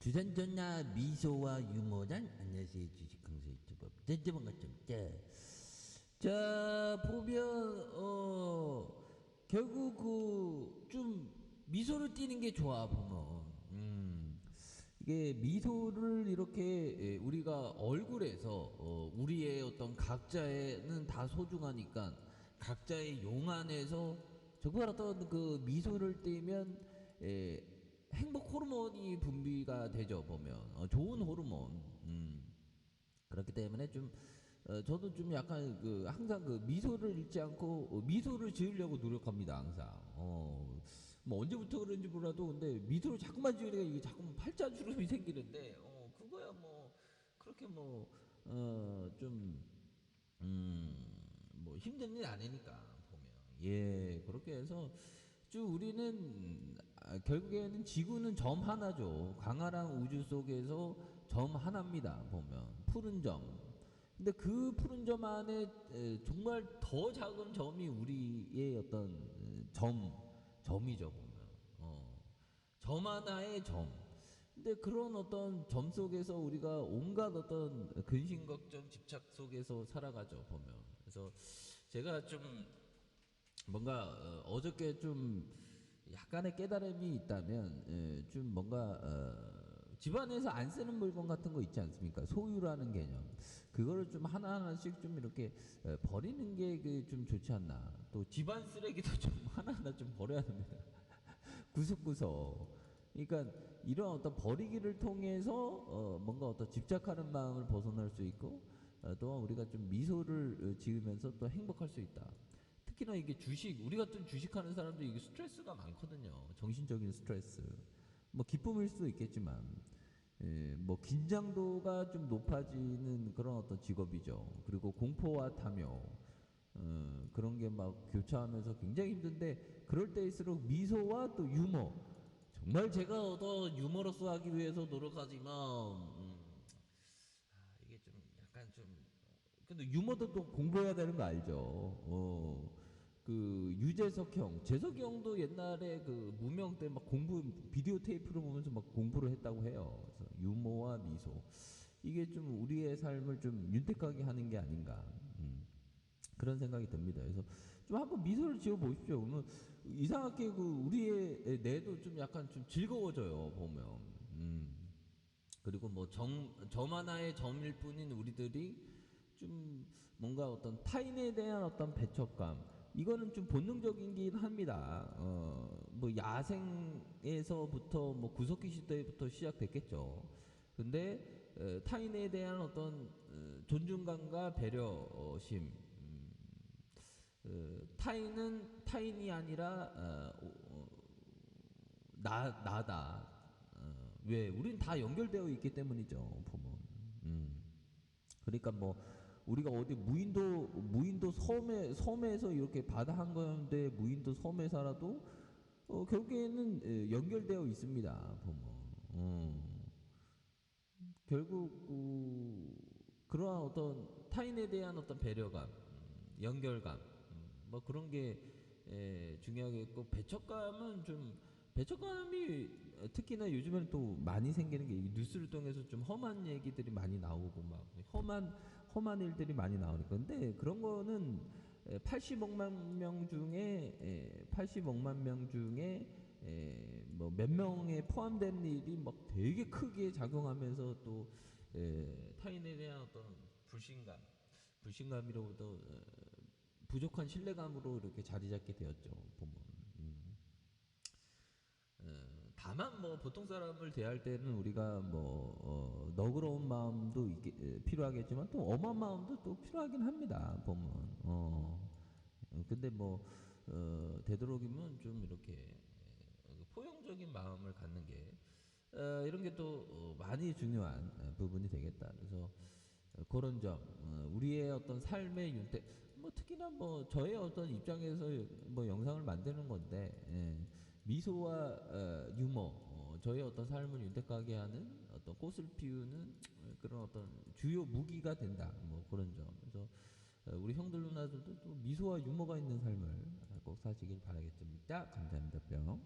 주산전야 미소와 유머란 안녕하세요 주식강사 유튜버 진짜 반갑습니다. 자 보면 결국 그 좀 미소를 띠는 게 좋아 보면 이게 미소를 이렇게 우리가 얼굴에서 우리의 어떤 각자에는 다 소중하니까 각자의 용 안에서 정말 어떤 그 미소를 띠면 행복 호르몬이 분비가 되죠 보면 좋은 호르몬. 그렇기 때문에 좀 저도 좀 약간 그 항상 그 미소를 잃지 않고 미소를 지으려고 노력합니다 항상. 뭐 언제부터 그런지 몰라도 근데 미소를 자꾸만 지으니까 이게 자꾸만 팔자주름이 생기는데 그거야 뭐 그렇게 뭐 좀 뭐 힘든 일 아니니까 보면 그렇게 해서 쭉 우리는 결국에는 지구는 점 하나죠. 광활한 우주 속에서 점 하나입니다. 보면 푸른 점. 근데 그 푸른 점 안에 정말 더 작은 점이 우리의 어떤 점이죠 보면 점 하나의 점. 근데 그런 어떤 점 속에서 우리가 온갖 어떤 근심 걱정 집착 속에서 살아가죠 보면. 그래서 제가 좀 뭔가 어저께 좀 약간의 깨달음이 있다면 좀 뭔가 집안에서 안 쓰는 물건 같은 거 있지 않습니까? 소유라는 개념. 그거를 좀 하나하나씩 좀 이렇게 버리는 게 좀 좋지 않나. 또 집안 쓰레기도 좀 하나하나 좀 버려야 됩니다. 구석구석. 그러니까 이런 어떤 버리기를 통해서 뭔가 어떤 집착하는 마음을 벗어날 수 있고 또한 우리가 좀 미소를 지으면서 또 행복할 수 있다. 특히나 이게 우리 같은 주식하는 사람도 이게 스트레스가 많거든요. 정신적인 스트레스. 뭐 기쁨일 수도 있겠지만, 뭐 긴장도가 좀 높아지는 그런 어떤 직업이죠. 그리고 공포와 탐욕, 그런 게 막 교차하면서 굉장히 힘든데, 그럴 때일수록 미소와 또 유머. 정말 제가 더 유머러스 하기 위해서 노력하지만, 이게 좀 약간 좀 근데 유머도 또 공부해야 되는 거 알죠? 그 유재석 형, 재석이 형도 옛날에 그 무명 때 막 비디오 테이프를 보면서 막 공부를 했다고 해요. 그래서 유머와 미소. 이게 좀 우리의 삶을 좀 윤택하게 하는 게 아닌가. 그런 생각이 듭니다. 그래서 좀 한번 미소를 지어 보십시오. 그러면 이상하게 그 우리의 뇌도 좀 약간 좀 즐거워져요, 보면. 그리고 뭐 점 하나의 점일 뿐인 우리들이 좀 뭔가 어떤 타인에 대한 어떤 배척감 이거는 좀 본능적이긴 합니다. 뭐 야생에서부터 뭐 구석기 시대부터 시작됐겠죠. 근데 타인에 대한 어떤 존중감과 배려심, 타인은 타인이 아니라 나다. 왜? 우린 다 연결되어 있기 때문이죠. 보면. 그러니까 뭐 우리가 어디 무인도 섬에서 이렇게 바다 한가운데 무인도 섬에 살아도 결국에는 연결되어 있습니다. 보면. 결국 그러한 어떤 타인에 대한 어떤 배려감, 연결감, 뭐 그런 게 중요하겠고 배척감이 특히나 요즘에는 또 많이 생기는 게 뉴스를 통해서 좀 험한 얘기들이 많이 나오고 막 험한 일들이 많이 나오니까 근데 그런 거는 80억만 명 중에 80억만 명 중에 뭐 몇 명에 포함된 일이 막 되게 크게 작용하면서 또 타인에 대한 어떤 불신감이로부터 부족한 신뢰감으로 이렇게 자리 잡게 되었죠 보면. 다만 뭐 보통 사람을 대할 때는 우리가 뭐 너그러운 마음도 필요하겠지만 또 엄한 마음도 또 필요하긴 합니다 보면. 근데 뭐 되도록이면 좀 이렇게 포용적인 마음을 갖는 게 이런 게 또 많이 중요한 부분이 되겠다. 그래서 그런 점, 우리의 어떤 삶의 윤택, 뭐 특히나 뭐 저의 어떤 입장에서 뭐 영상을 만드는 건데 미소와 유머, 저의 어떤 삶을 윤택하게 하는 어떤 꽃을 피우는 그런 어떤 주요 무기가 된다. 뭐 그런 점. 그래서 우리 형들 누나들도 또 미소와 유머가 있는 삶을 꼭 사시길 바라겠습니다. 감사합니다. 뿅.